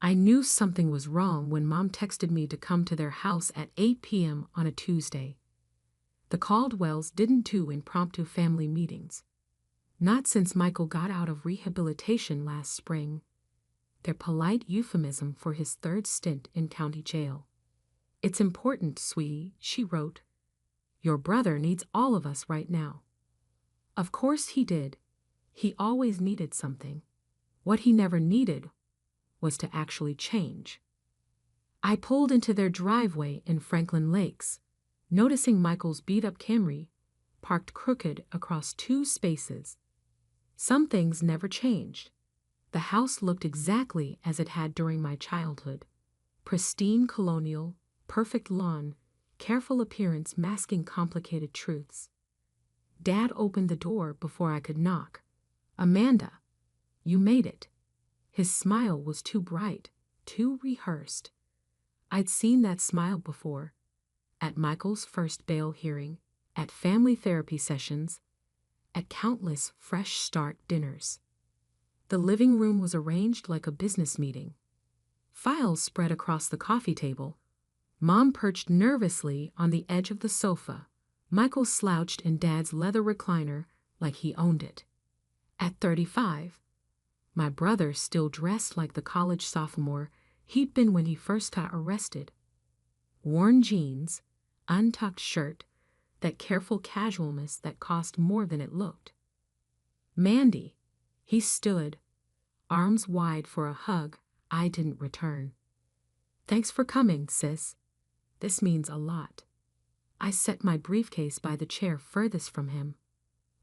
I knew something was wrong when Mom texted me to come to their house at 8 p.m. on a Tuesday. The Caldwells didn't do impromptu family meetings. Not since Michael got out of rehabilitation last spring. Their polite euphemism for his third stint in county jail. "It's important, sweetie," she wrote. "Your brother needs all of us right now." Of course he did. He always needed something. What he never needed was to actually change. I pulled into their driveway in Franklin Lakes, noticing Michael's beat-up Camry parked crooked across two spaces. Some things never changed. The house looked exactly as it had during my childhood. Pristine colonial, perfect lawn, careful appearance masking complicated truths. Dad opened the door before I could knock. "Amanda, you made it." His smile was too bright, too rehearsed. I'd seen that smile before. At Michael's first bail hearing, at family therapy sessions, at countless Fresh Start dinners. The living room was arranged like a business meeting. Files spread across the coffee table. Mom perched nervously on the edge of the sofa. Michael slouched in Dad's leather recliner like he owned it. At 35, my brother still dressed like the college sophomore he'd been when he first got arrested. Worn jeans, untucked shirt, that careful casualness that cost more than it looked. "Mandy," he stood, arms wide for a hug I didn't return. "Thanks for coming, sis. This means a lot." I set my briefcase by the chair furthest from him.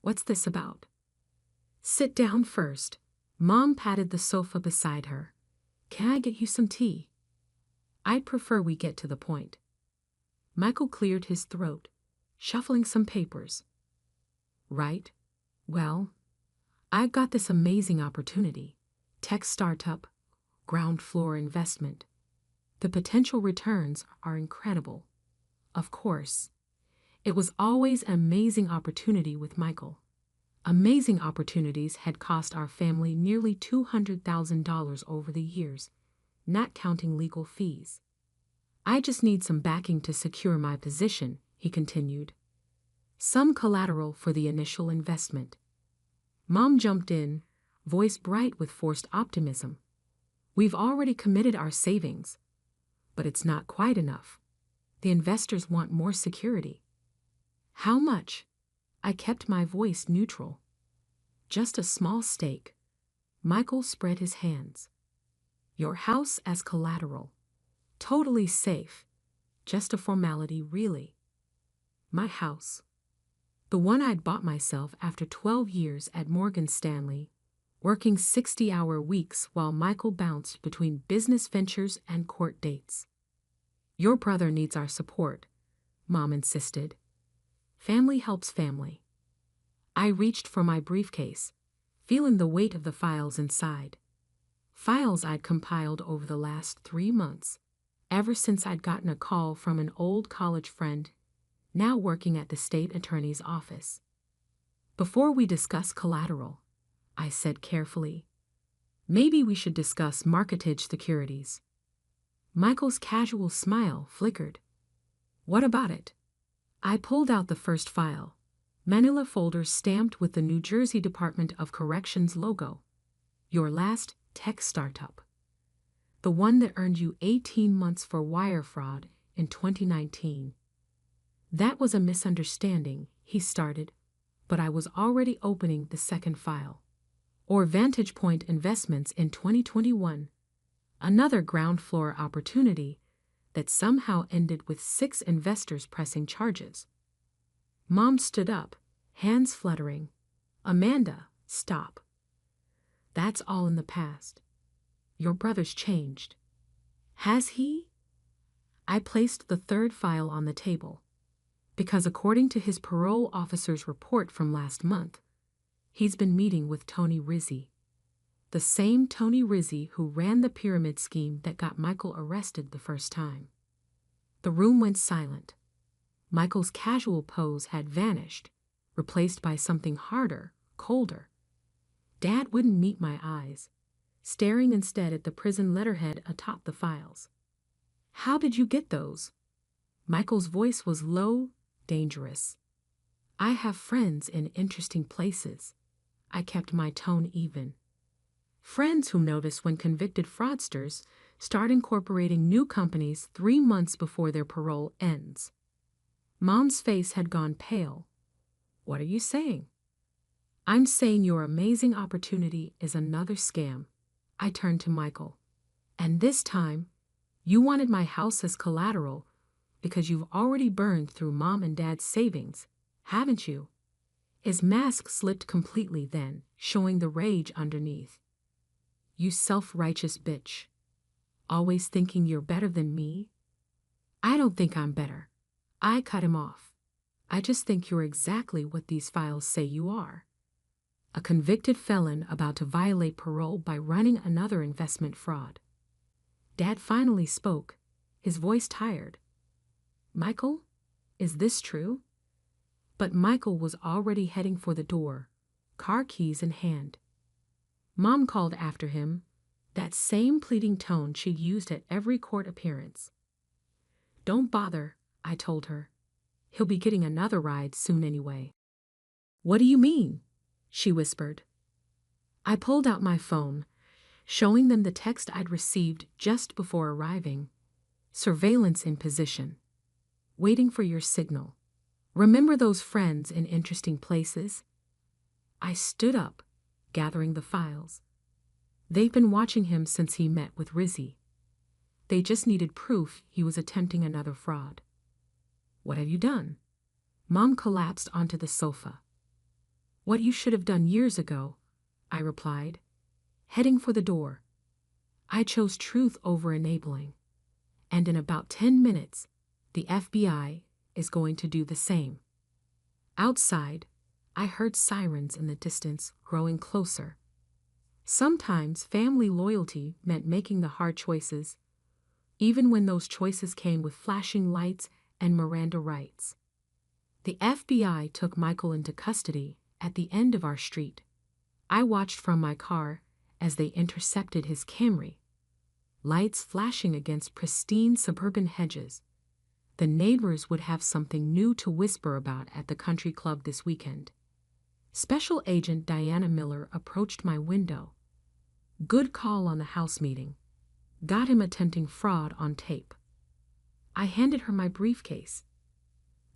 "What's this about?" "Sit down first." Mom patted the sofa beside her. "Can I get you some tea?" "I'd prefer we get to the point." Michael cleared his throat, shuffling some papers. "Right. Well, I've got this amazing opportunity. Tech startup, ground floor investment. The potential returns are incredible. Of course, it was always an amazing opportunity with Michael. Amazing opportunities had cost our family nearly $200,000 over the years, not counting legal fees. "I just need some backing to secure my position," he continued. "Some collateral for the initial investment." Mom jumped in, voice bright with forced optimism. "We've already committed our savings. But it's not quite enough. The investors want more security." "How much?" I kept my voice neutral. "Just a small stake." Michael spread his hands. "Your house as collateral. Totally safe. Just a formality, really." My house. The one I'd bought myself after 12 years at Morgan Stanley, working 60-hour weeks while Michael bounced between business ventures and court dates. "Your brother needs our support," Mom insisted. "Family helps family." I reached for my briefcase, feeling the weight of the files inside. Files I'd compiled over the last 3 months, ever since I'd gotten a call from an old college friend, now working at the state attorney's office. "Before we discuss collateral," I said carefully, "maybe we should discuss mortgage securities." Michael's casual smile flickered. "What about it?" I pulled out the first file, manila folder stamped with the New Jersey Department of Corrections logo. "Your last tech startup. The one that earned you 18 months for wire fraud in 2019. "That was a misunderstanding," he started, but I was already opening the second file. "Or Vantage Point Investments in 2021. Another ground floor opportunity that somehow ended with 6 investors pressing charges." Mom stood up, hands fluttering. "Amanda, stop. That's all in the past. Your brother's changed." "Has he?" I placed the third file on the table, because according to his parole officer's report from last month, he's been meeting with Tony Rizzi. The same Tony Rizzi who ran the pyramid scheme that got Michael arrested the first time. The room went silent. Michael's casual pose had vanished, replaced by something harder, colder. Dad wouldn't meet my eyes, staring instead at the prison letterhead atop the files. "How did you get those?" Michael's voice was low, dangerous. "I have friends in interesting places." I kept my tone even. "Friends who notice when convicted fraudsters start incorporating new companies 3 months before their parole ends." Mom's face had gone pale. "What are you saying?" "I'm saying your amazing opportunity is another scam." I turned to Michael. "And this time, you wanted my house as collateral because you've already burned through Mom and Dad's savings, haven't you?" His mask slipped completely then, showing the rage underneath. "You self-righteous bitch. Always thinking you're better than me?" "I don't think I'm better." I cut him off. "I just think you're exactly what these files say you are. A convicted felon about to violate parole by running another investment fraud." Dad finally spoke, his voice tired. "Michael, is this true?" But Michael was already heading for the door, car keys in hand. Mom called after him, that same pleading tone she'd used at every court appearance. "Don't bother," I told her. "He'll be getting another ride soon anyway." "What do you mean?" she whispered. I pulled out my phone, showing them the text I'd received just before arriving. "Surveillance in position. Waiting for your signal. Remember those friends in interesting places?" I stood up, gathering the files. They've been watching him since he met with Rizzy. They just needed proof he was attempting another fraud. "What have you done?" Mom collapsed onto the sofa. "What you should have done years ago," I replied, heading for the door. I chose truth over enabling. And in about 10 minutes, the FBI is going to do the same. Outside, I heard sirens in the distance growing closer. Sometimes family loyalty meant making the hard choices, even when those choices came with flashing lights and Miranda rights. The FBI took Michael into custody at the end of our street. I watched from my car as they intercepted his Camry, lights flashing against pristine suburban hedges. The neighbors would have something new to whisper about at the country club this weekend. Special Agent Diana Miller approached my window. Good call on the house meeting. Got him attempting fraud on tape. I handed her my briefcase.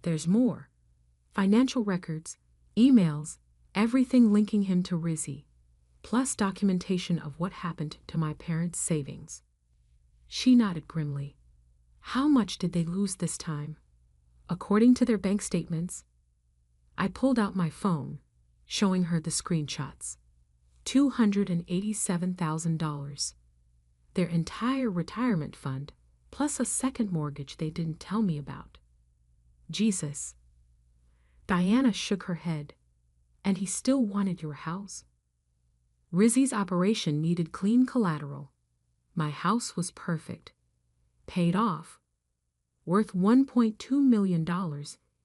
There's more. Financial records, emails, everything linking him to Rizzy, plus documentation of what happened to my parents' savings. She nodded grimly. How much did they lose this time? According to their bank statements. I pulled out my phone, showing her the screenshots. $287,000. Their entire retirement fund, plus a second mortgage they didn't tell me about. Jesus. Diana shook her head. And he still wanted your house? Rizzy's operation needed clean collateral. My house was perfect. Paid off. Worth $1.2 million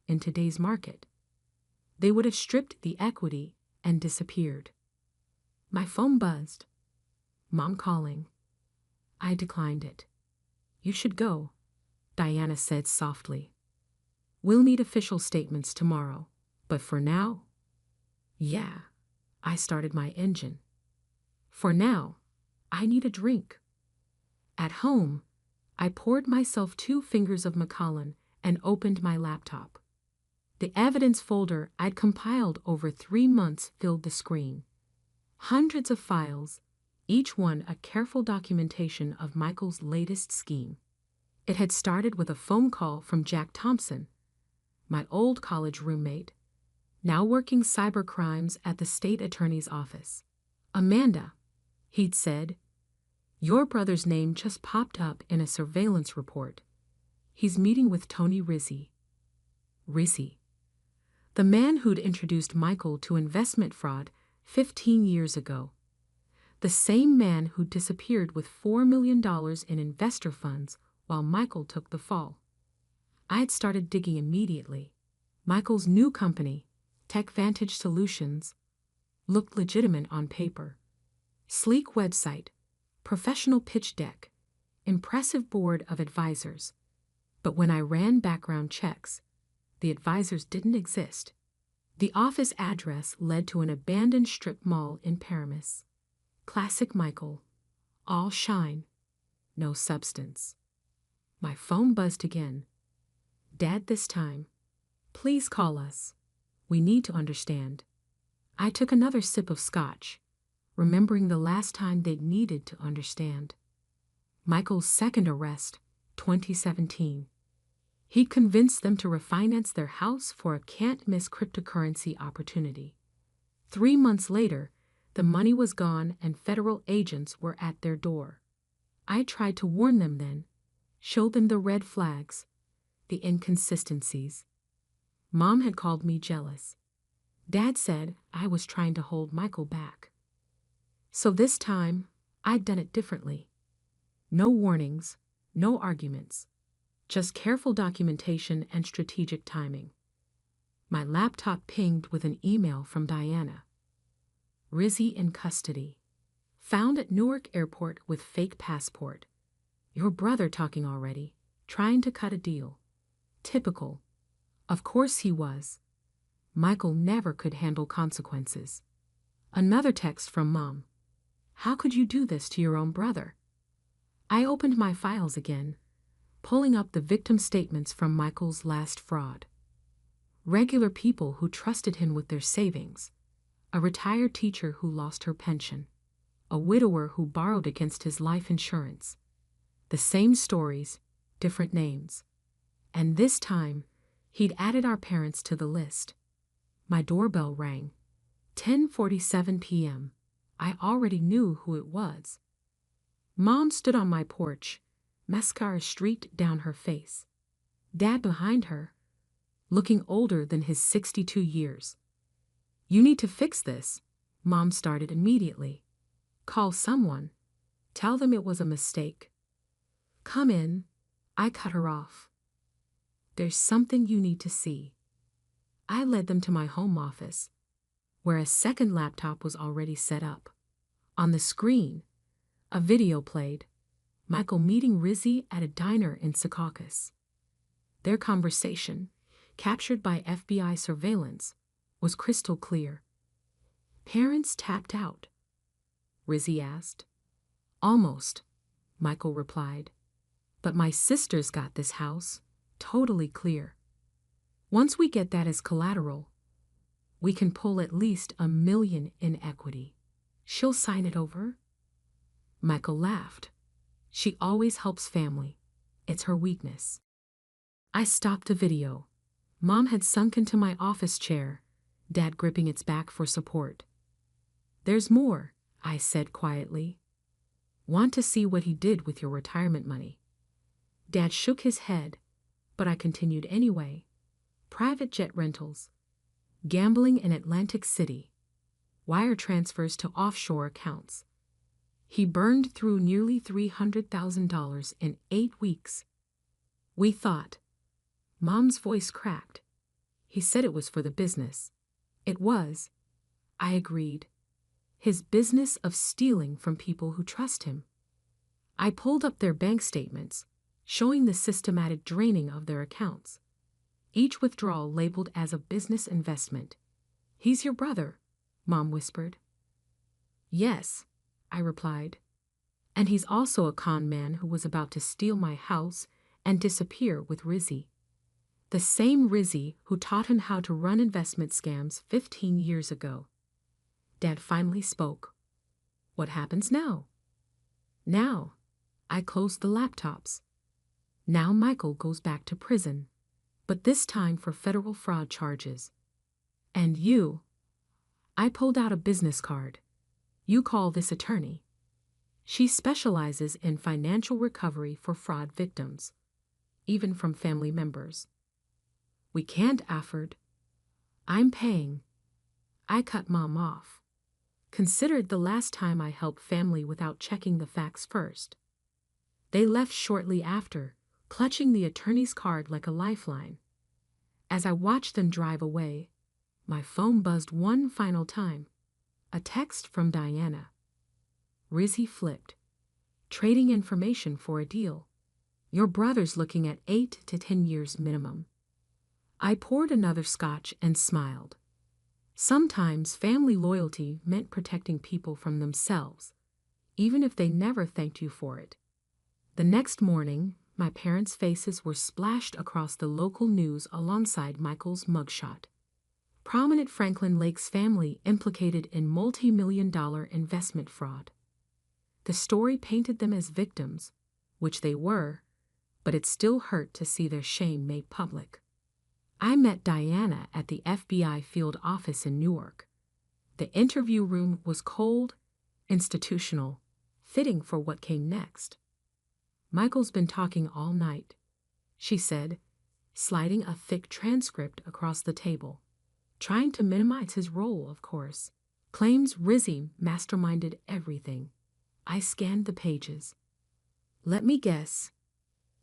in today's market. They would have stripped the equity and disappeared. My phone buzzed. Mom calling. I declined it. You should go, Diana said softly. We'll need official statements tomorrow, but for now... Yeah, I started my engine. For now, I need a drink. At home, I poured myself 2 fingers of Macallan and opened my laptop. The evidence folder I'd compiled over 3 months filled the screen. Hundreds of files, each one a careful documentation of Michael's latest scheme. It had started with a phone call from Jack Thompson, my old college roommate, now working cyber crimes at the state attorney's office. Amanda, he'd said, your brother's name just popped up in a surveillance report. He's meeting with Tony Rizzy. Rizzy. The man who'd introduced Michael to investment fraud 15 years ago. The same man who disappeared with $4 million in investor funds while Michael took the fall. I'd started digging immediately. Michael's new company, Tech Vantage Solutions, looked legitimate on paper. Sleek website, professional pitch deck, impressive board of advisors. But when I ran background checks, the advisors didn't exist. The office address led to an abandoned strip mall in Paramus. Classic Michael. All shine, no substance. My phone buzzed again. Dad, this time. Please call us. We need to understand. I took another sip of scotch, remembering the last time they'd needed to understand. Michael's second arrest, 2017. He'd convinced them to refinance their house for a can't-miss cryptocurrency opportunity. 3 months later, the money was gone and federal agents were at their door. I tried to warn them then, show them the red flags, the inconsistencies. Mom had called me jealous. Dad said I was trying to hold Michael back. So this time, I'd done it differently. No warnings, no arguments, just careful documentation and strategic timing. My laptop pinged with an email from Diana. Rizzy in custody. Found at Newark Airport with fake passport. Your brother talking already, trying to cut a deal. Typical. Of course he was. Michael never could handle consequences. Another text from Mom. How could you do this to your own brother? I opened my files again, pulling up the victim statements from Michael's last fraud. Regular people who trusted him with their savings. A retired teacher who lost her pension. A widower who borrowed against his life insurance. The same stories, different names. And this time, he'd added our parents to the list. My doorbell rang. 10:47 p.m. I already knew who it was. Mom stood on my porch, mascara streaked down her face. Dad behind her, looking older than his 62 years. You need to fix this, Mom started immediately. Call someone. Tell them it was a mistake. Come in. I cut her off. There's something you need to see. I led them to my home office, where a second laptop was already set up. On the screen, a video played, Michael meeting Rizzy at a diner in Secaucus. Their conversation, captured by FBI surveillance, was crystal clear. Parents tapped out? Rizzy asked. Almost, Michael replied. But my sister's got this house, totally clear. Once we get that as collateral, we can pull at least $1 million in equity. She'll sign it over? Michael laughed. She always helps family. It's her weakness. I stopped the video. Mom had sunk into my office chair, Dad gripping its back for support. There's more, I said quietly. Want to see what he did with your retirement money? Dad shook his head, but I continued anyway. Private jet rentals, gambling in Atlantic City, wire transfers to offshore accounts. He burned through nearly $300,000 in 8 weeks. We thought. Mom's voice cracked. He said it was for the business. It was. I agreed. His business of stealing from people who trust him. I pulled up their bank statements, showing the systematic draining of their accounts. Each withdrawal labeled as a business investment. He's your brother, Mom whispered. Yes, I replied. And he's also a con man who was about to steal my house and disappear with Rizzy. The same Rizzy who taught him how to run investment scams 15 years ago. Dad finally spoke. What happens now? Now, I closed the laptops. Now Michael goes back to prison, but this time for federal fraud charges. And you, I pulled out a business card. You call this attorney. She specializes in financial recovery for fraud victims, even from family members. We can't afford. I'm paying. I cut Mom off. Considered the last time I helped family without checking the facts first. They left shortly after, clutching the attorney's card like a lifeline. As I watched them drive away, my phone buzzed one final time. A text from Diana. Rizzy flipped. trading information for a deal. Your brother's looking at 8 to 10 years minimum. I poured another scotch and smiled. Sometimes family loyalty meant protecting people from themselves, even if they never thanked you for it. The next morning, my parents' faces were splashed across the local news alongside Michael's mugshot. Prominent Franklin Lakes family implicated in multi-million-dollar investment fraud. The story painted them as victims, which they were, but it still hurt to see their shame made public. I met Diana at the FBI field office in Newark. The interview room was cold, institutional, fitting for what came next. Michael's been talking all night, she said, sliding a thick transcript across the table. Trying to minimize his role, of course. Claims Rizzy masterminded everything. I scanned the pages. Let me guess.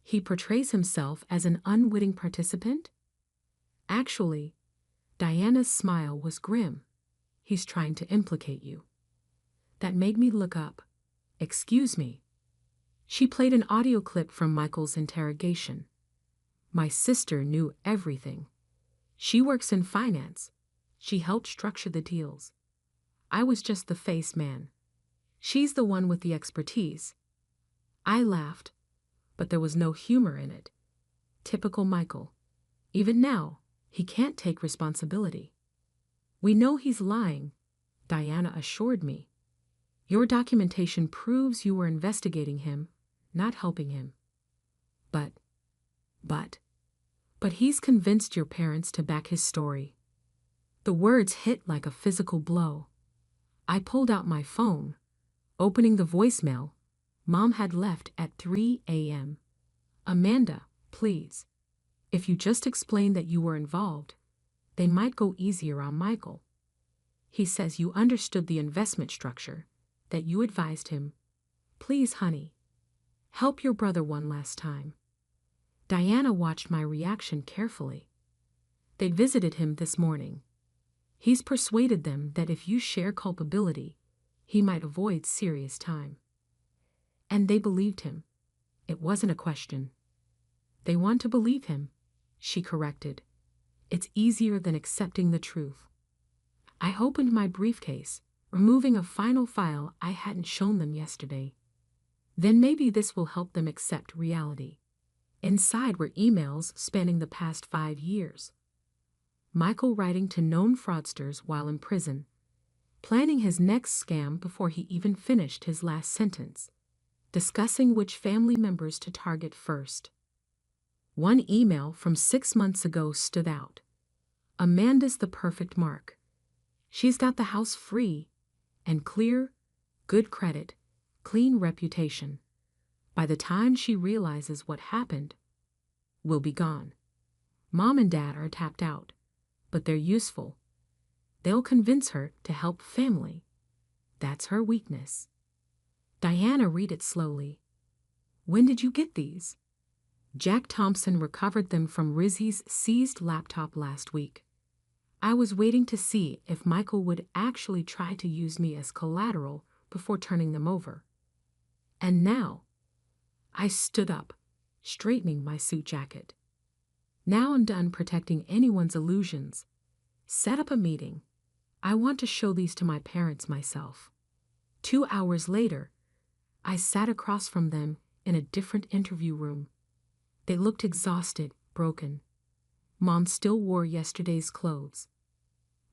He portrays himself as an unwitting participant? Actually, Diana's smile was grim. He's trying to implicate you. That made me look up. Excuse me. She played an audio clip from Michael's interrogation. My sister knew everything. She works in finance. She helped structure the deals. I was just the face man. She's the one with the expertise. I laughed, but there was no humor in it. Typical Michael. Even now, he can't take responsibility. We know he's lying, Diana assured me. Your documentation proves you were investigating him, not helping him. But he's convinced your parents to back his story. The words hit like a physical blow. I pulled out my phone, opening the voicemail Mom had left at 3 a.m. Amanda, please. If you just explain that you were involved, they might go easier on Michael. He says you understood the investment structure, that you advised him. Please, honey, help your brother one last time. Diana watched my reaction carefully. They'd visited him this morning. He's persuaded them that if you share culpability, he might avoid serious time. And they believed him. It wasn't a question. They want to believe him, she corrected. It's easier than accepting the truth. I opened my briefcase, removing a final file I hadn't shown them yesterday. Then maybe this will help them accept reality. Inside were emails spanning the past 5 years. Michael writing to known fraudsters while in prison, planning his next scam before he even finished his last sentence, discussing which family members to target first. One email from 6 months ago stood out. Amanda's the perfect mark. She's got the house free and clear, good credit, clean reputation. By the time she realizes what happened, we'll be gone. Mom and Dad are tapped out, but they're useful. They'll convince her to help family. That's her weakness. Diana, read it slowly. When did you get these? Jack Thompson recovered them from Rizzy's seized laptop last week. I was waiting to see if Michael would actually try to use me as collateral before turning them over. And now, I stood up, straightening my suit jacket. Now I'm done protecting anyone's illusions. Set up a meeting. I want to show these to my parents myself. 2 hours later, I sat across from them in a different interview room. They looked exhausted, broken. Mom still wore yesterday's clothes.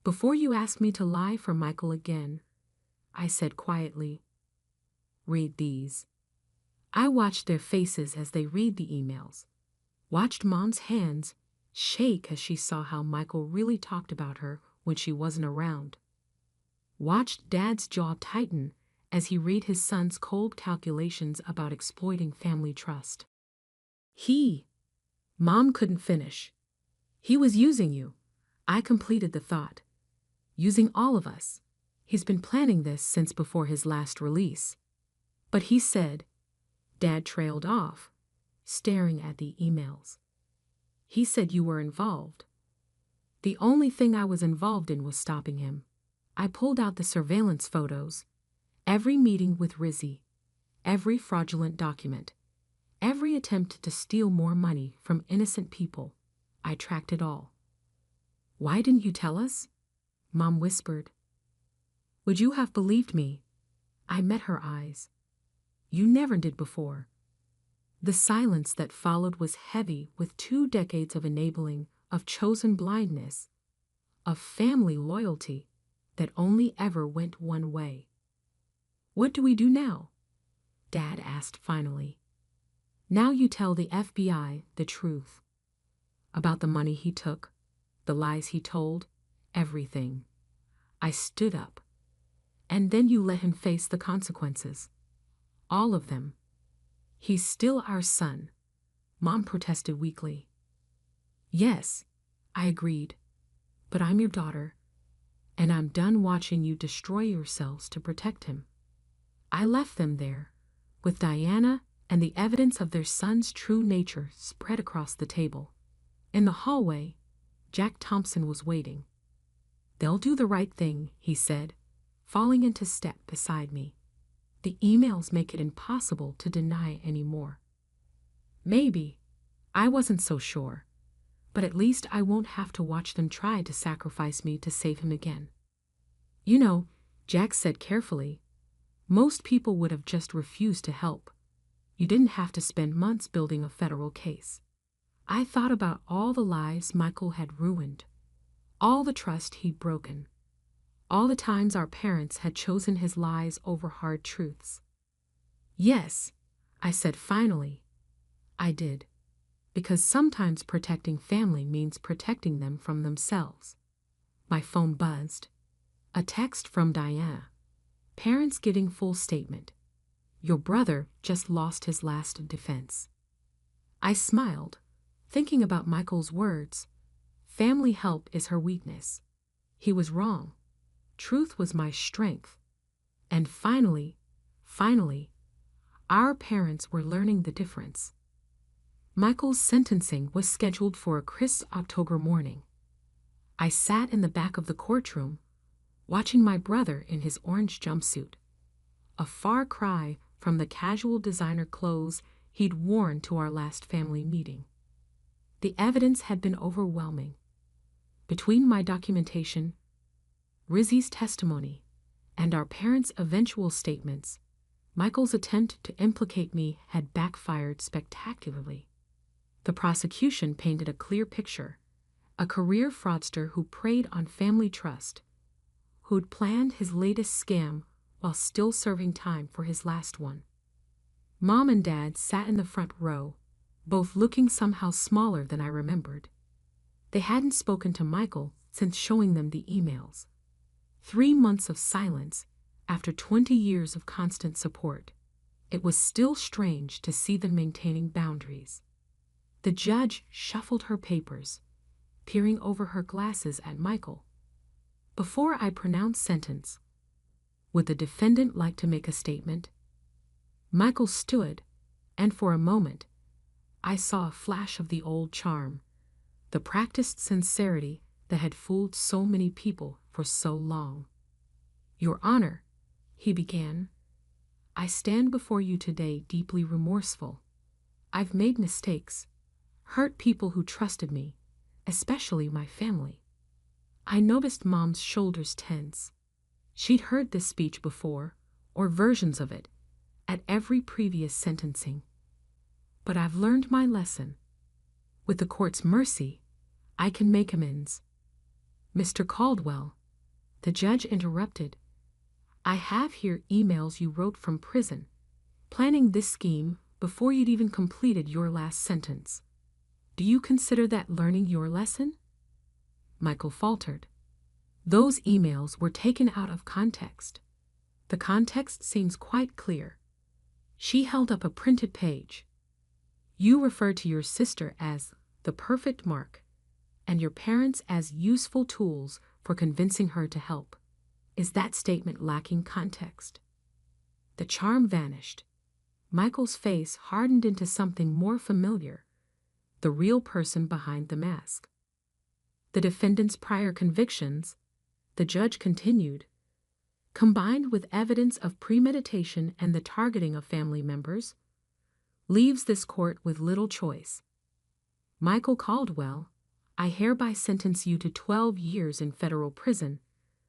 Before you ask me to lie for Michael again, I said quietly, read these. I watched their faces as they read the emails, watched Mom's hands shake as she saw how Michael really talked about her when she wasn't around, watched Dad's jaw tighten as he read his son's cold calculations about exploiting family trust. Mom couldn't finish. He was using you. I completed the thought. Using all of us. He's been planning this since before his last release. But he said, Dad trailed off, staring at the emails. He said you were involved. The only thing I was involved in was stopping him. I pulled out the surveillance photos, every meeting with Rizzy, every fraudulent document, every attempt to steal more money from innocent people. I tracked it all. Why didn't you tell us? Mom whispered. Would you have believed me? I met her eyes. You never did before. The silence that followed was heavy with 2 decades of enabling, of chosen blindness, of family loyalty that only ever went one way. What do we do now? Dad asked finally. Now you tell the FBI the truth. About the money he took, the lies he told, everything. I stood up. And then you let him face the consequences. All of them. He's still our son, Mom protested weakly. Yes, I agreed. But I'm your daughter, and I'm done watching you destroy yourselves to protect him. I left them there, with Diana and the evidence of their son's true nature spread across the table. In the hallway, Jack Thompson was waiting. They'll do the right thing, he said, falling into step beside me. The emails make it impossible to deny anymore. Maybe. I wasn't so sure. But at least I won't have to watch them try to sacrifice me to save him again. You know, Jack said carefully, most people would have just refused to help. You didn't have to spend months building a federal case. I thought about all the lives Michael had ruined, all the trust he'd broken, all the times our parents had chosen his lies over hard truths. Yes, I said finally, I did. Because sometimes protecting family means protecting them from themselves. My phone buzzed. A text from Diana. Parents giving full statement. Your brother just lost his last defense. I smiled, thinking about Michael's words. Family help is her weakness. He was wrong. Truth was my strength. And finally, our parents were learning the difference. Michael's sentencing was scheduled for a crisp October morning. I sat in the back of the courtroom, watching my brother in his orange jumpsuit, a far cry from the casual designer clothes he'd worn to our last family meeting. The evidence had been overwhelming. Between my documentation, Rizzy's testimony, and our parents' eventual statements, Michael's attempt to implicate me had backfired spectacularly. The prosecution painted a clear picture, a career fraudster who preyed on family trust, who'd planned his latest scam while still serving time for his last one. Mom and Dad sat in the front row, both looking somehow smaller than I remembered. They hadn't spoken to Michael since showing them the emails. 3 months of silence after 20 years of constant support. It was still strange to see them maintaining boundaries. The judge shuffled her papers, peering over her glasses at Michael. Before I pronounced sentence, would the defendant like to make a statement? Michael stood, and for a moment, I saw a flash of the old charm, the practiced sincerity that had fooled so many people for so long. Your Honor, he began, I stand before you today deeply remorseful. I've made mistakes, hurt people who trusted me, especially my family. I noticed Mom's shoulders tense. She'd heard this speech before, or versions of it, at every previous sentencing. But I've learned my lesson. With the court's mercy, I can make amends. Mr. Caldwell, the judge interrupted. I have here emails you wrote from prison, planning this scheme before you'd even completed your last sentence. Do you consider that learning your lesson? Michael faltered. Those emails were taken out of context. The context seems quite clear. She held up a printed page. You referred to your sister as the perfect mark, and your parents as useful tools for convincing her to help. Is that statement lacking context? The charm vanished. Michael's face hardened into something more familiar, the real person behind the mask. The defendant's prior convictions, the judge continued. combined with evidence of premeditation and the targeting of family members, leaves this court with little choice. Michael Caldwell, I hereby sentence you to 12 years in federal prison,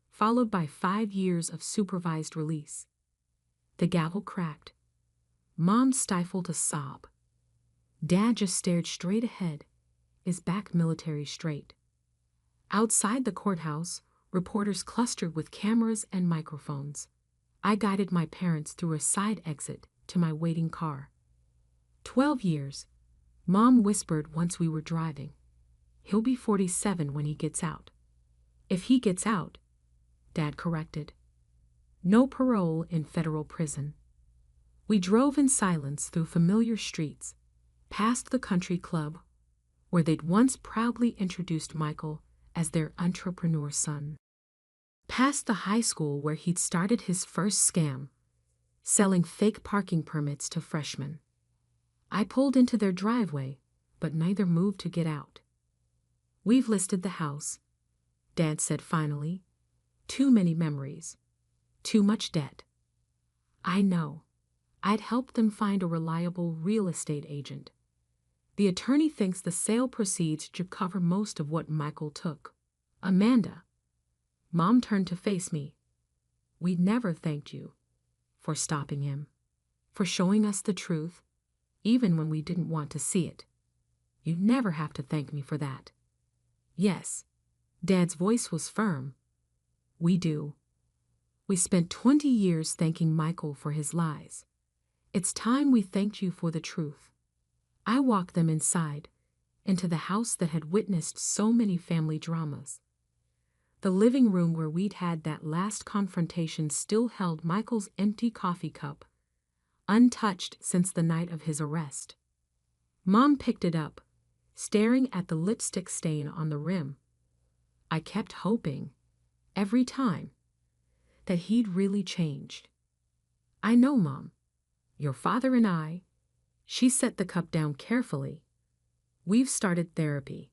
followed by 5 years of supervised release. The gavel cracked. Mom stifled a sob. Dad just stared straight ahead, his back military straight. Outside the courthouse, reporters clustered with cameras and microphones. I guided my parents through a side exit to my waiting car. 12 years, Mom whispered once we were driving. He'll be 47 when he gets out. If he gets out, Dad corrected. No parole in federal prison. We drove in silence through familiar streets, past the country club, where they'd once proudly introduced Michael as their entrepreneur son. Past the high school where he'd started his first scam, selling fake parking permits to freshmen. I pulled into their driveway, but neither moved to get out. We've listed the house, Dad said finally. Too many memories. Too much debt. I know. I'd helped them find a reliable real estate agent. The attorney thinks the sale proceeds should cover most of what Michael took. Amanda. Mom turned to face me. We'd never thanked you for stopping him, for showing us the truth, even when we didn't want to see it. You'd never have to thank me for that. Yes. Dad's voice was firm. We do. We spent 20 years thanking Michael for his lies. It's time we thanked you for the truth. I walked them inside, into the house that had witnessed so many family dramas. The living room where we'd had that last confrontation still held Michael's empty coffee cup, untouched since the night of his arrest. Mom picked it up, staring at the lipstick stain on the rim. I kept hoping, every time, that he'd really changed. I know, Mom. Your father and I, she set the cup down carefully. We've started therapy,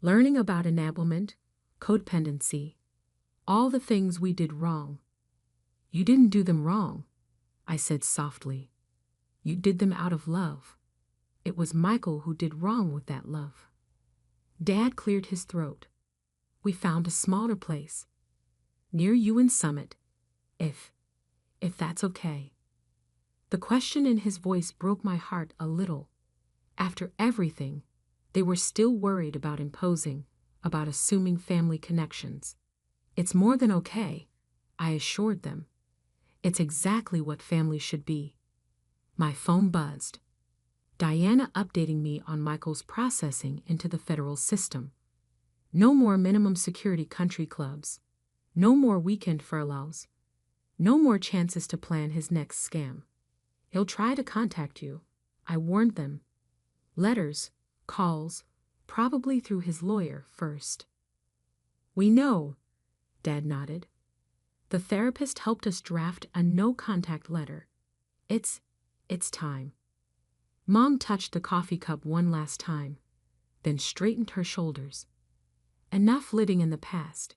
learning about enablement, codependency, all the things we did wrong. You didn't do them wrong, I said softly. You did them out of love. It was Michael who did wrong with that love. Dad cleared his throat. We found a smaller place, near you in Summit, if that's okay. The question in his voice broke my heart a little. After everything, they were still worried about imposing, about assuming family connections. It's more than okay, I assured them. It's exactly what family should be. My phone buzzed. Diana updating me on Michael's processing into the federal system. No more minimum security country clubs. No more weekend furloughs. No more chances to plan his next scam. He'll try to contact you. I warned them. Letters, calls, probably through his lawyer first. We know, Dad nodded. The therapist helped us draft a no-contact letter. It's time. Mom touched the coffee cup one last time, then straightened her shoulders. Enough living in the past.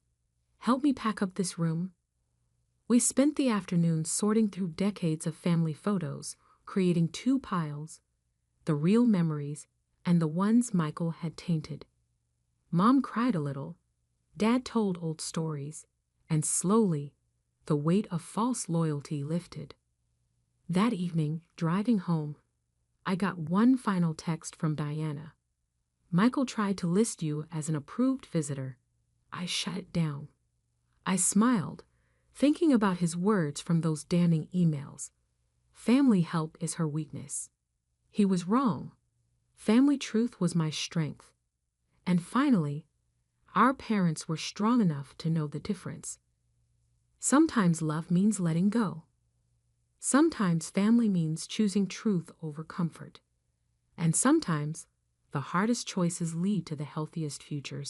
Help me pack up this room. We spent the afternoon sorting through decades of family photos, creating two piles, the real memories and the ones Michael had tainted. Mom cried a little. Dad told old stories, and slowly, the weight of false loyalty lifted. That evening, driving home, I got one final text from Diana. Michael tried to list you as an approved visitor. I shut it down. I smiled, thinking about his words from those damning emails. Family help is her weakness. He was wrong. Family truth was my strength. And finally, our parents were strong enough to know the difference. Sometimes love means letting go. Sometimes family means choosing truth over comfort. And sometimes the hardest choices lead to the healthiest futures.